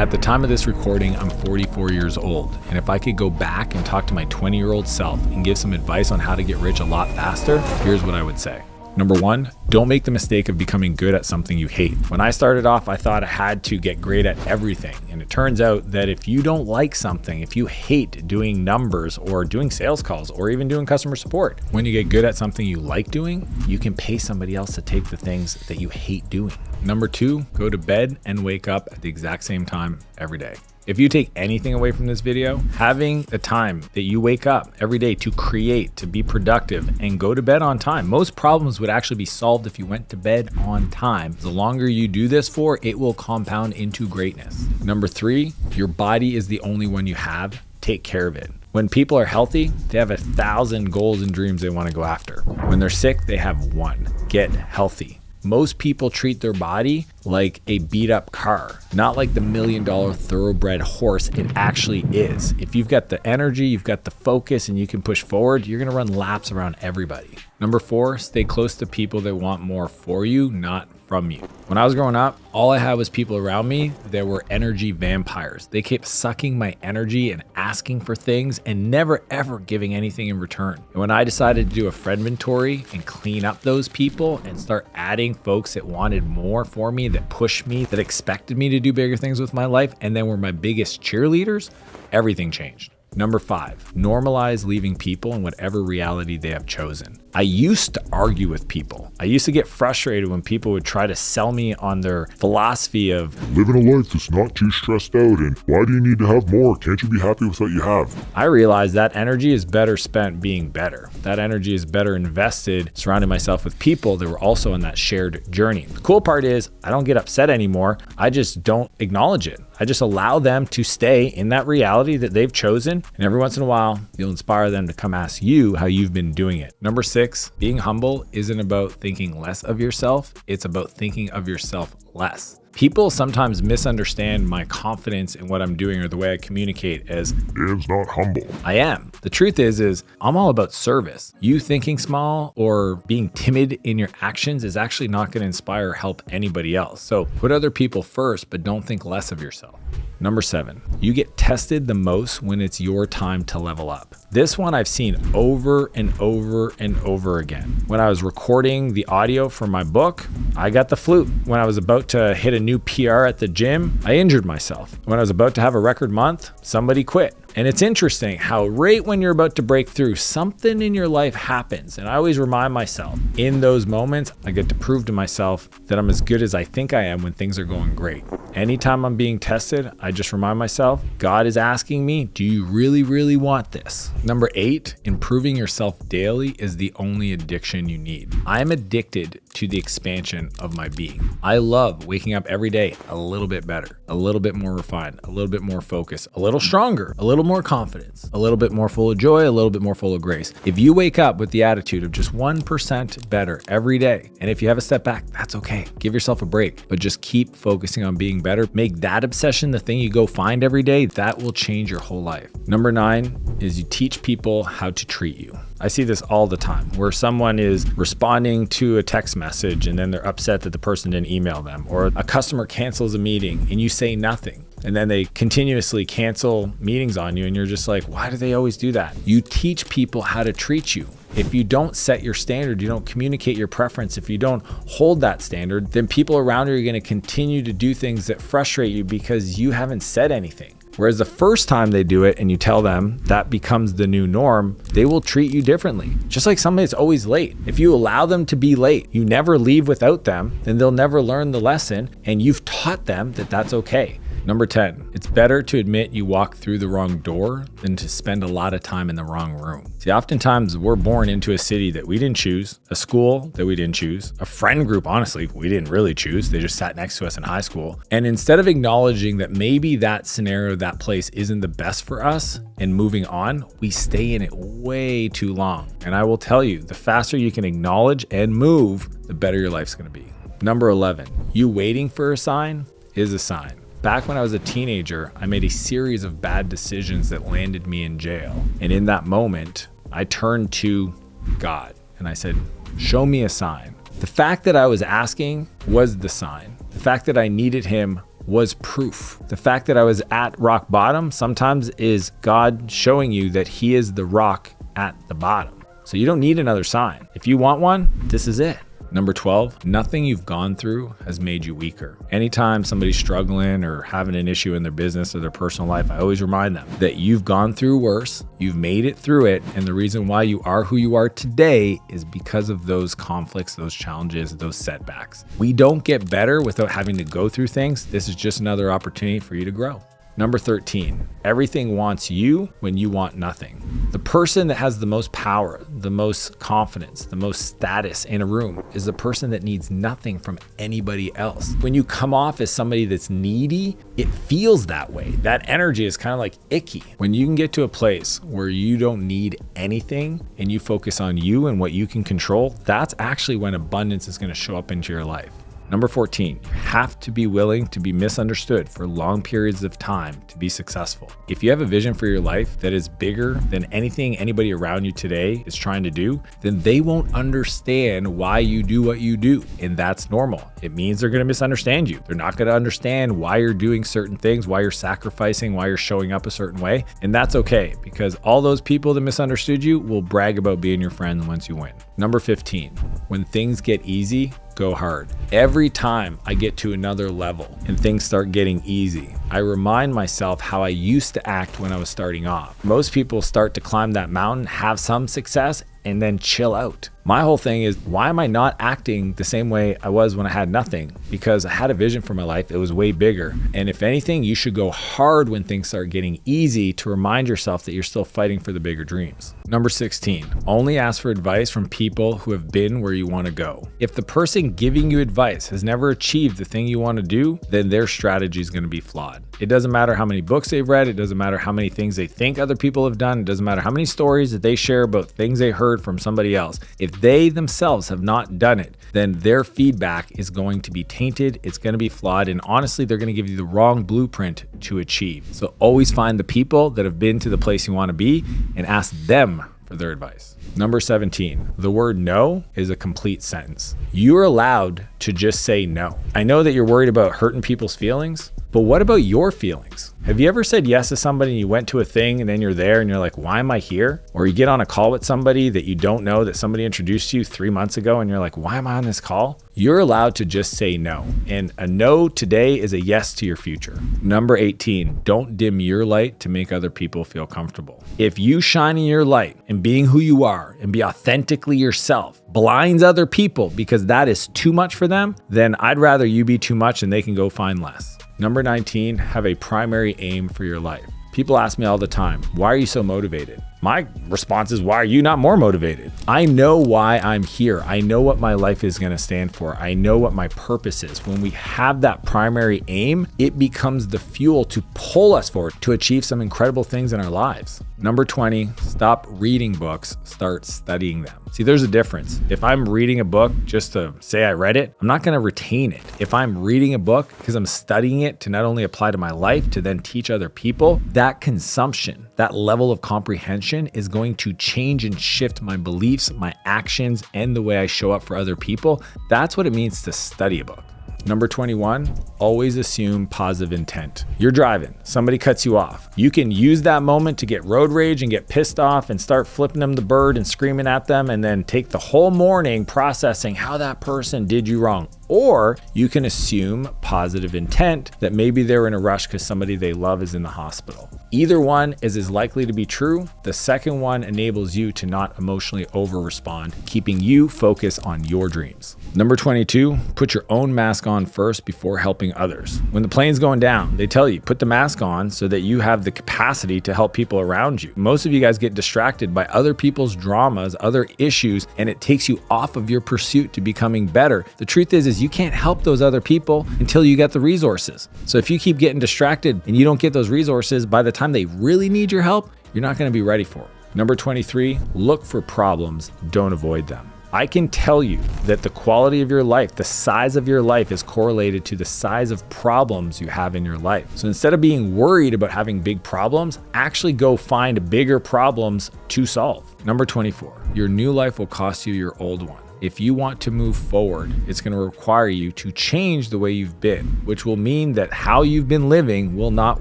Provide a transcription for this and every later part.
At the time of this recording, I'm 44 years old, and if I could go back and talk to my 20-year-old self and give some advice on how to get rich a lot faster, here's what I would say. Number one, don't make the mistake of becoming good at something you hate. When I started off, I thought I had to get great at everything. And it turns out that if you don't like something, if you hate doing numbers or doing sales calls or even doing customer support, when you get good at something you like doing, you can pay somebody else to take the things that you hate doing. Number two, go to bed and wake up at the exact same time every day. If you take anything away from this video, having the time that you wake up every day to create, to be productive, and go to bed on time. Most problems would actually be solved if you went to bed on time. The longer you do this for, it will compound into greatness. Number three, your body is the only one you have. Take care of it. When people are healthy, they have 1,000 goals and dreams they want to go after. When they're sick, they have one. Get healthy. Most people treat their body like a beat up car, not like the $1 million thoroughbred horse it actually is. If you've got the energy, you've got the focus, and you can push forward, you're gonna run laps around everybody. Number four, stay close to people that want more for you, not from you. When I was growing up, all I had was people around me that were energy vampires. They kept sucking my energy and asking for things and never ever giving anything in return. And when I decided to do a friend inventory and clean up those people and start adding folks that wanted more for me, that pushed me, that expected me to do bigger things with my life, and then were my biggest cheerleaders, everything changed. Number five, normalize leaving people in whatever reality they have chosen. I used to argue with people. I used to get frustrated when people would try to sell me on their philosophy of living a life that's not too stressed out, and why do you need to have more? Can't you be happy with what you have? I realized that energy is better spent being better. That energy is better invested surrounding myself with people that were also on that shared journey. The cool part is I don't get upset anymore. I just don't acknowledge it. I just allow them to stay in that reality that they've chosen. And every once in a while, you'll inspire them to come ask you how you've been doing it. Number six, being humble isn't about thinking less of yourself. It's about thinking of yourself less. People sometimes misunderstand my confidence in what I'm doing or the way I communicate as Dan's not humble. I am. The truth is I'm all about service. You thinking small or being timid in your actions is actually not going to inspire or help anybody else. So put other people first, but don't think less of yourself. Number seven, you get tested the most when it's your time to level up. This one I've seen over and over and over again. When I was recording the audio for my book, I got the flu. When I was about to hit a new PR at the gym, I injured myself. When I was about to have a record month, somebody quit. And it's interesting how right when you're about to break through, something in your life happens. And I always remind myself, in those moments, I get to prove to myself that I'm as good as I think I am when things are going great. Anytime I'm being tested, I just remind myself, God is asking me, do you really, really want this? Number eight, improving yourself daily is the only addiction you need. I'm addicted to the expansion of my being. I love waking up every day a little bit better, a little bit more refined, a little bit more focused, a little stronger, a little more confidence, a little bit more full of joy, a little bit more full of grace. If you wake up with the attitude of just 1% better every day, and if you have a step back, that's okay. Give yourself a break, but just keep focusing on being better. Make that obsession the thing you go find every day. That will change your whole life. Number nine is you teach people how to treat you. I see this all the time where someone is responding to a text message and then they're upset that the person didn't email them, or a customer cancels a meeting and you say nothing. And then they continuously cancel meetings on you and you're just like, why do they always do that? You teach people how to treat you. If you don't set your standard, you don't communicate your preference, if you don't hold that standard, then people around you are going to continue to do things that frustrate you because you haven't said anything. Whereas the first time they do it and you tell them that becomes the new norm, they will treat you differently. Just like somebody that's always late. If you allow them to be late, you never leave without them, then they'll never learn the lesson and you've taught them that that's okay. Number 10, it's better to admit you walked through the wrong door than to spend a lot of time in the wrong room. See, oftentimes we're born into a city that we didn't choose, a school that we didn't choose, a friend group, honestly, we didn't really choose. They just sat next to us in high school. And instead of acknowledging that maybe that scenario, that place isn't the best for us and moving on, we stay in it way too long. And I will tell you, the faster you can acknowledge and move, the better your life's gonna be. Number 11, you waiting for a sign is a sign. Back when I was a teenager, I made a series of bad decisions that landed me in jail. And in that moment, I turned to God and I said, show me a sign. The fact that I was asking was the sign. The fact that I needed him was proof. The fact that I was at rock bottom sometimes is God showing you that He is the rock at the bottom. So you don't need another sign. If you want one, this is it. Number 12, nothing you've gone through has made you weaker. Anytime somebody's struggling or having an issue in their business or their personal life, I always remind them that you've gone through worse, you've made it through it, and the reason why you are who you are today is because of those conflicts, those challenges, those setbacks. We don't get better without having to go through things. This is just another opportunity for you to grow. Number 13, everything wants you when you want nothing. The person that has the most power, the most confidence, the most status in a room is the person that needs nothing from anybody else. When you come off as somebody that's needy, it feels that way. That energy is kind of like icky. When you can get to a place where you don't need anything and you focus on you and what you can control, that's actually when abundance is going to show up into your life. Number 14, you have to be willing to be misunderstood for long periods of time to be successful. If you have a vision for your life that is bigger than anything anybody around you today is trying to do, then they won't understand why you do what you do. And that's normal. It means they're going to misunderstand you. They're not going to understand why you're doing certain things, why you're sacrificing, why you're showing up a certain way. And that's okay, because all those people that misunderstood you will brag about being your friend once you win. Number 15, when things get easy, go hard. Every time I get to another level and things start getting easy, I remind myself how I used to act when I was starting off. Most people start to climb that mountain, have some success, and then chill out. My whole thing is, why am I not acting the same way I was when I had nothing? Because I had a vision for my life. It was way bigger. And if anything, you should go hard when things start getting easy to remind yourself that you're still fighting for the bigger dreams. Number 16, only ask for advice from people who have been where you want to go. If the person giving you advice has never achieved the thing you want to do, then their strategy is going to be flawed. It doesn't matter how many books they've read. It doesn't matter how many things they think other people have done. It doesn't matter how many stories that they share about things they heard from somebody else. If they themselves have not done it, then their feedback is going to be tainted. It's going to be flawed. And honestly, they're going to give you the wrong blueprint to achieve. So always find the people that have been to the place you want to be and ask them for their advice. Number 17, the word no is a complete sentence. You're allowed to just say no. I know that you're worried about hurting people's feelings, but what about your feelings? Have you ever said yes to somebody and you went to a thing and then you're there and you're like, why am I here? Or you get on a call with somebody that you don't know that somebody introduced to you 3 months ago and you're like, why am I on this call? You're allowed to just say no. And a no today is a yes to your future. Number 18, don't dim your light to make other people feel comfortable. If you shining your light and being who you are and be authentically yourself blinds other people because that is too much for them, then I'd rather you be too much and they can go find less. Number 19, have a primary aim for your life. People ask me all the time, why are you so motivated? My response is, why are you not more motivated? I know why I'm here. I know what my life is going to stand for. I know what my purpose is. When we have that primary aim, it becomes the fuel to pull us forward to achieve some incredible things in our lives. Number 20, stop reading books, start studying them. See, there's a difference. If I'm reading a book just to say I read it, I'm not going to retain it. If I'm reading a book because I'm studying it to not only apply to my life, to then teach other people, that consumption, that level of comprehension is going to change and shift my beliefs, my actions, and the way I show up for other people. That's what it means to study a book. Number 21, always assume positive intent. You're driving, somebody cuts you off. You can use that moment to get road rage and get pissed off and start flipping them the bird and screaming at them and then take the whole morning processing how that person did you wrong. Or you can assume positive intent that maybe they're in a rush because somebody they love is in the hospital. Either one is as likely to be true. The second one enables you to not emotionally over-respond, keeping you focused on your dreams. Number 22, put your own mask on first before helping others. When the plane's going down, they tell you, put the mask on so that you have the capacity to help people around you. Most of you guys get distracted by other people's dramas, other issues, and it takes you off of your pursuit to becoming better. The truth is you can't help those other people until you get the resources. So if you keep getting distracted and you don't get those resources, by the time they really need your help, you're not going to be ready for it. Number 23, look for problems, don't avoid them. I can tell you that the quality of your life, the size of your life is correlated to the size of problems you have in your life. So instead of being worried about having big problems, actually go find bigger problems to solve. Number 24, your new life will cost you your old one. If you want to move forward, it's going to require you to change the way you've been, which will mean that how you've been living will not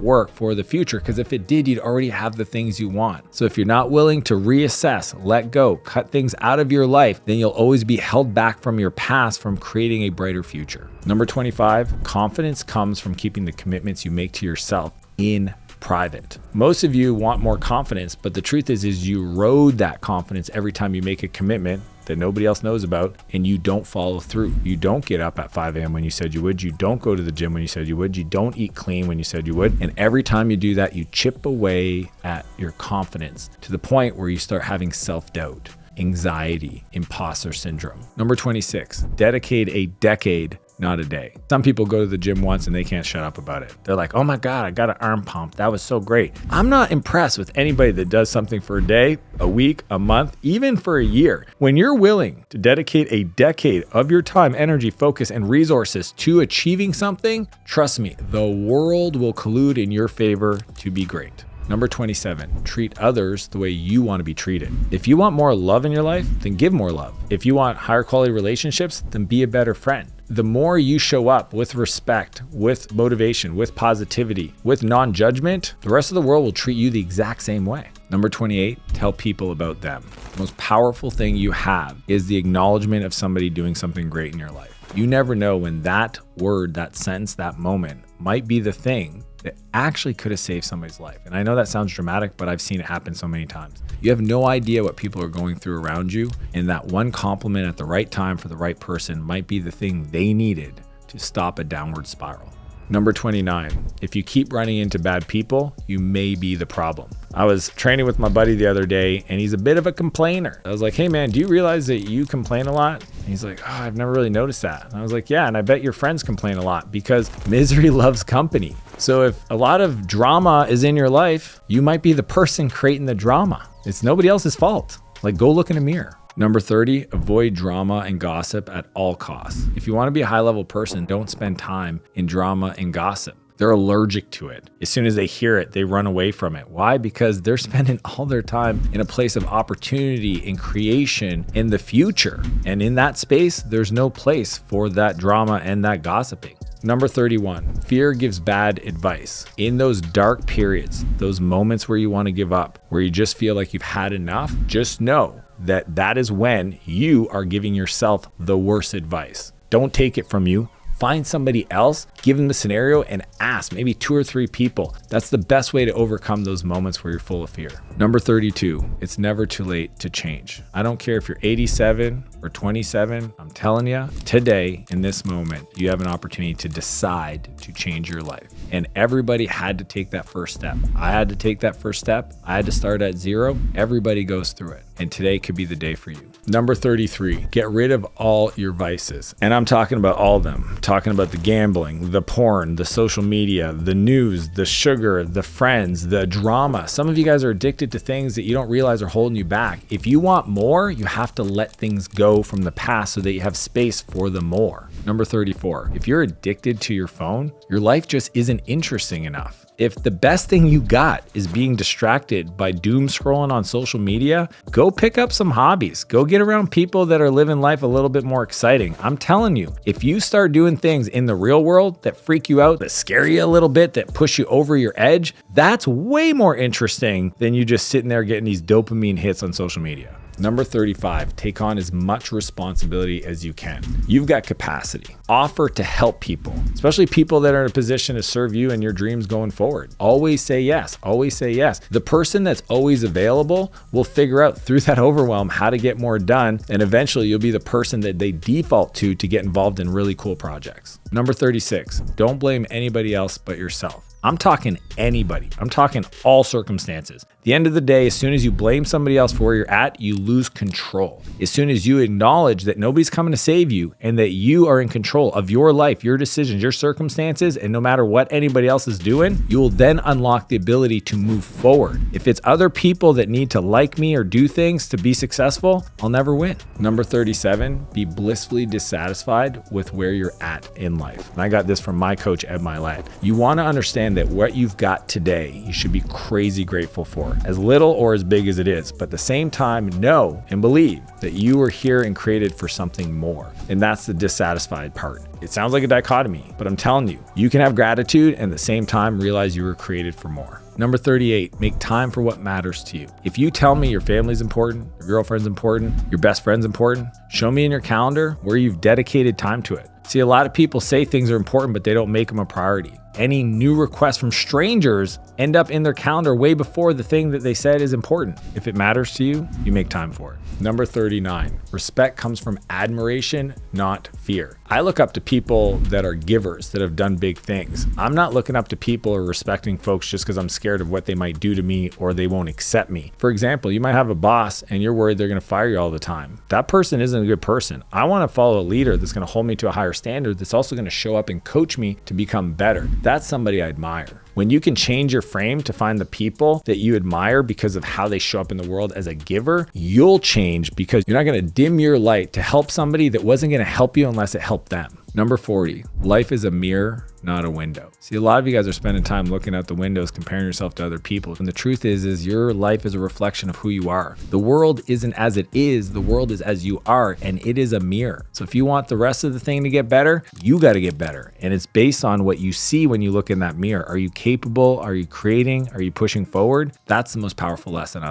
work for the future, because if it did, you'd already have the things you want. So if you're not willing to reassess, let go, cut things out of your life, then you'll always be held back from your past from creating a brighter future. Number 25, confidence comes from keeping the commitments you make to yourself in private. Most of you want more confidence, but the truth is you erode that confidence every time you make a commitment that nobody else knows about and you don't follow through. You don't get up at 5 a.m. when you said you would. You don't go to the gym when you said you would. You don't eat clean when you said you would. And every time you do that, you chip away at your confidence to the point where you start having self-doubt, anxiety, imposter syndrome. Number 26, dedicate a decade, not a day. Some people go to the gym once and they can't shut up about it. They're like, oh my God, I got an arm pump. That was so great. I'm not impressed with anybody that does something for a day, a week, a month, even for a year. When you're willing to dedicate a decade of your time, energy, focus, and resources to achieving something, trust me, the world will collude in your favor to be great. Number 27, treat others the way you want to be treated. If you want more love in your life, then give more love. If you want higher quality relationships, then be a better friend. The more you show up with respect, with motivation, with positivity, with non-judgment, the rest of the world will treat you the exact same way. Number 28, tell people about them. The most powerful thing you have is the acknowledgement of somebody doing something great in your life. You never know when that word, that sentence, that moment might be the thing that actually could have saved somebody's life. And I know that sounds dramatic, but I've seen it happen so many times. You have no idea what people are going through around you, and that one compliment at the right time for the right person might be the thing they needed to stop a downward spiral. Number 29, if you keep running into bad people, you may be the problem. I was training with my buddy the other day, and he's a bit of a complainer. I was like, hey man, do you realize that you complain a lot? And he's like, oh, I've never really noticed that. And I was like, yeah, and I bet your friends complain a lot, because misery loves company. So if a lot of drama is in your life, you might be the person creating the drama. It's nobody else's fault. Like, go look in a mirror. Number 30, avoid drama and gossip at all costs. If you want to be a high-level person, don't spend time in drama and gossip. They're allergic to it. As soon as they hear it, they run away from it. Why? Because they're spending all their time in a place of opportunity and creation in the future. And in that space, there's no place for that drama and that gossiping. Number 31, fear gives bad advice. In those dark periods, those moments where you want to give up, where you just feel like you've had enough, just know that that is when you are giving yourself the worst advice. Don't take it from you. Find somebody else, give them the scenario, and ask maybe 2 or 3 people. That's the best way to overcome those moments where you're full of fear. Number 32, it's never too late to change. I don't care if you're 87 or 27, I'm telling you, today, in this moment, you have an opportunity to decide to change your life. And everybody had to take that first step. I had to take that first step. I had to start at 0. Everybody goes through it. And today could be the day for you. Number 33, get rid of all your vices. And I'm talking about all of them. I'm talking about the gambling, the porn, the social media, the news, the sugar, the friends, the drama. Some of you guys are addicted to things that you don't realize are holding you back. If you want more, you have to let things go from the past so that you have space for the more. Number 34, if you're addicted to your phone, your life just isn't interesting enough. If the best thing you got is being distracted by doom scrolling on social media, go pick up some hobbies. Go get around people that are living life a little bit more exciting. I'm telling you, if you start doing things in the real world that freak you out, that scare you a little bit, that push you over your edge, that's way more interesting than you just sitting there getting these dopamine hits on social media. Number 35, take on as much responsibility as you can. You've got capacity. Offer to help people, especially people that are in a position to serve you and your dreams going forward. Always say yes. Always say yes. The person that's always available will figure out through that overwhelm how to get more done, and eventually you'll be the person that they default to get involved in really cool projects. Number 36, don't blame anybody else but yourself. I'm talking anybody. I'm talking all circumstances. At the end of the day, as soon as you blame somebody else for where you're at, you lose control. As soon as you acknowledge that nobody's coming to save you and that you are in control of your life, your decisions, your circumstances, and no matter what anybody else is doing, you will then unlock the ability to move forward. If it's other people that need to like me or do things to be successful, I'll never win. Number 37, be blissfully dissatisfied with where you're at in life. life. And I got this from my coach, Ed Milet. You want to understand that what you've got today, you should be crazy grateful for, as little or as big as it is. But at the same time, know and believe that you were here and created for something more. And that's the dissatisfied part. It sounds like a dichotomy, but I'm telling you, you can have gratitude and at the same time realize you were created for more. Number 38, make time for what matters to you. If you tell me your family's important, your girlfriend's important, your best friend's important, show me in your calendar where you've dedicated time to it. See, a lot of people say things are important, but they don't make them a priority. Any new requests from strangers end up in their calendar way before the thing that they said is important. If it matters to you, you make time for it. Number 39, respect comes from admiration, not fear. I look up to people that are givers, that have done big things. I'm not looking up to people or respecting folks just because I'm scared of what they might do to me or they won't accept me. For example, you might have a boss and you're worried they're going to fire you all the time. That person isn't a good person. I want to follow a leader that's going to hold me to a higher standard, that's also going to show up and coach me to become better. That's somebody I admire. When you can change your frame to find the people that you admire because of how they show up in the world as a giver, you'll change because you're not going to dim your light to help somebody that wasn't going to help you unless it helped them. Number 40, life is a mirror, not a window. See, a lot of you guys are spending time looking out the windows, comparing yourself to other people. And the truth is your life is a reflection of who you are. The world isn't as it is, the world is as you are, and it is a mirror. So if you want the rest of the thing to get better, you got to get better. And it's based on what you see when you look in that mirror. Are you capable? Are you creating? Are you pushing forward? That's the most powerful lesson out